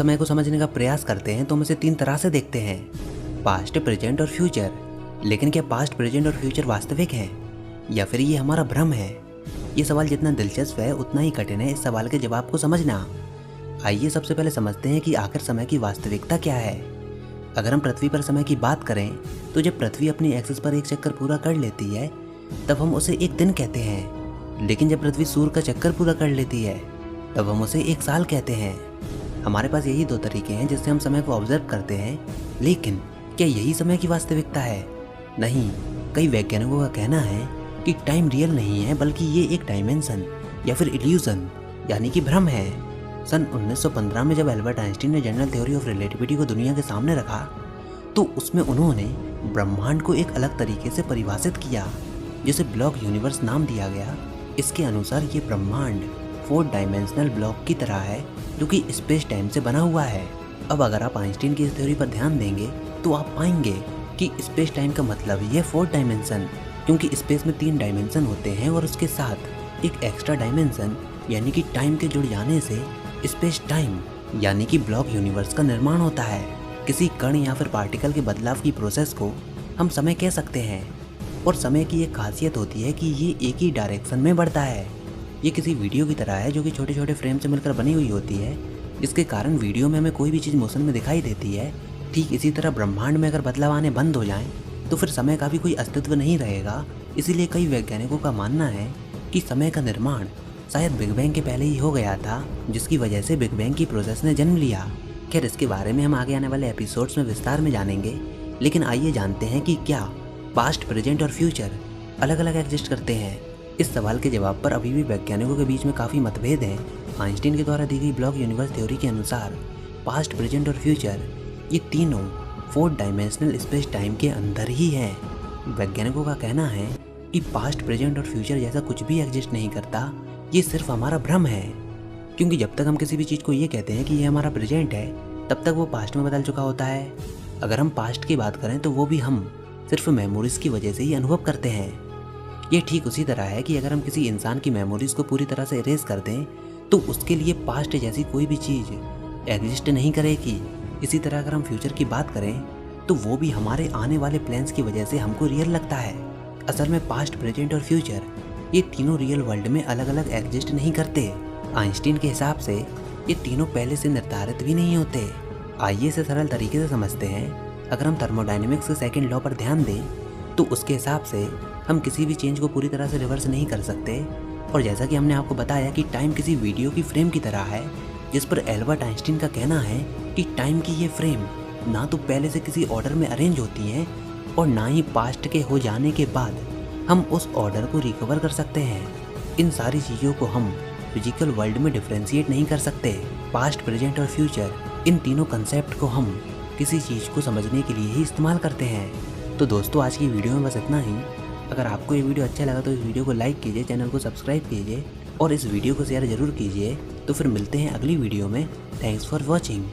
समय को समझने का प्रयास करते हैं तो हम इसे 3 तरह से देखते हैं, पास्ट, प्रेजेंट और फ्यूचर। लेकिन क्या पास्ट, प्रेजेंट और फ्यूचर वास्तविक हैं या फिर ये हमारा भ्रम है? ये सवाल जितना दिलचस्प है उतना ही कठिन है इस सवाल के जवाब को समझना। आइए सबसे पहले समझते हैं कि आखिर समय की वास्तविकता क्या है। अगर हम पृथ्वी पर समय की बात करें तो जब पृथ्वी अपनी एक्सिस पर एक चक्कर पूरा कर लेती है तब हम उसे एक दिन कहते हैं। लेकिन जब पृथ्वी सूर्य का चक्कर पूरा कर लेती है तब हम उसे एक साल कहते हैं। हमारे पास यही 2 तरीके हैं जिससे हम समय को ऑब्जर्व करते हैं, लेकिन क्या यही समय की वास्तविकता है? नहीं। कई वैज्ञानिकों का कहना है कि टाइम रियल नहीं है, बल्कि ये एक डायमेंशन या फिर इल्यूजन यानी कि भ्रम है। सन 1915 में जब एल्बर्ट आइंस्टीन ने जनरल थ्योरी ऑफ रिलेटिविटी को दुनिया के सामने रखा तो उसमें उन्होंने ब्रह्मांड को एक अलग तरीके से परिभाषित किया, जिसे ब्लॉक यूनिवर्स नाम दिया गया। इसके अनुसार ये ब्रह्मांड 4 डायमेंशनल ब्लॉक की तरह है जो कि स्पेस टाइम से बना हुआ है। अब अगर आप आइंस्टीन की इस थ्योरी पर ध्यान देंगे तो आप पाएंगे कि स्पेस टाइम का मतलब ही है 4 डायमेंशन, क्योंकि स्पेस में 3 डायमेंशन होते हैं और उसके साथ एक एक्स्ट्रा डायमेंशन यानी कि टाइम के जुड़ जाने से स्पेस टाइम यानी कि ब्लॉक यूनिवर्स का निर्माण होता है। किसी कण या फिर पार्टिकल के बदलाव की प्रोसेस को हम समय कह सकते हैं, और समय की एक खासियत होती है कि ये एक ही डायरेक्शन में बढ़ता है। ये किसी वीडियो की तरह है जो कि छोटे छोटे फ्रेम से मिलकर बनी हुई होती है, जिसके कारण वीडियो में हमें कोई भी चीज़ मोशन में दिखाई देती है। ठीक इसी तरह ब्रह्मांड में अगर बदलाव आने बंद हो जाएं तो फिर समय का भी कोई अस्तित्व नहीं रहेगा। इसीलिए कई वैज्ञानिकों का मानना है कि समय का निर्माण शायद बिग बैंग के पहले ही हो गया था, जिसकी वजह से बिग बैंग की प्रोसेस ने जन्म लिया। खैर, इसके बारे में हम आगे आने वाले एपिसोड्स में विस्तार में जानेंगे, लेकिन आइए जानते हैं कि क्या पास्ट, प्रेजेंट और फ्यूचर अलग अलग एग्जिस्ट करते हैं। इस सवाल के जवाब पर अभी भी वैज्ञानिकों के बीच में काफ़ी मतभेद हैं। आइंस्टीन के द्वारा दी गई ब्लॉक यूनिवर्स थ्योरी के अनुसार पास्ट, प्रेजेंट और फ्यूचर ये तीनों 4 डायमेंशनल स्पेस टाइम के अंदर ही हैं। वैज्ञानिकों का कहना है कि पास्ट, प्रेजेंट और फ्यूचर जैसा कुछ भी एग्जिस्ट नहीं करता, ये सिर्फ हमारा भ्रम है। क्योंकि जब तक हम किसी भी चीज़ को ये कहते हैं कि ये हमारा प्रेजेंट है, तब तक वो पास्ट में बदल चुका होता है। अगर हम पास्ट की बात करें तो वो भी हम सिर्फ मेमोरीज की वजह से ही अनुभव करते हैं। ये ठीक उसी तरह है कि अगर हम किसी इंसान की मेमोरीज को पूरी तरह से इरेज कर दें तो उसके लिए पास्ट जैसी कोई भी चीज़ एग्जिस्ट नहीं करेगी। इसी तरह अगर हम फ्यूचर की बात करें तो वो भी हमारे आने वाले प्लान्स की वजह से हमको रियल लगता है। असल में पास्ट, प्रेजेंट और फ्यूचर ये तीनों रियल वर्ल्ड में अलग अलग एग्जिस्ट नहीं करते। आइंस्टीन के हिसाब से ये तीनों पहले से निर्धारित भी नहीं होते। आइए इसे सरल तरीके से समझते हैं। अगर हम थर्मोडायनेमिक्स के सेकंड लॉ पर ध्यान दें तो उसके हिसाब से हम किसी भी चेंज को पूरी तरह से रिवर्स नहीं कर सकते। और जैसा कि हमने आपको बताया कि टाइम किसी वीडियो की फ्रेम की तरह है, जिस पर एल्बर्ट आइंस्टीन का कहना है कि टाइम की ये फ्रेम ना तो पहले से किसी ऑर्डर में अरेंज होती हैं और ना ही पास्ट के हो जाने के बाद हम उस ऑर्डर को रिकवर कर सकते हैं। इन सारी चीज़ों को हम फिजिकल वर्ल्ड में डिफ्रेंशिएट नहीं कर सकते। पास्ट, प्रेजेंट और फ्यूचर इन तीनों कंसेप्ट को हम किसी चीज़ को समझने के लिए ही इस्तेमाल करते हैं। तो दोस्तों, आज की वीडियो में बस इतना ही। अगर आपको ये वीडियो अच्छा लगा तो इस वीडियो को लाइक कीजिए, चैनल को सब्सक्राइब कीजिए और इस वीडियो को शेयर ज़रूर कीजिए। तो फिर मिलते हैं अगली वीडियो में। Thanks for watching.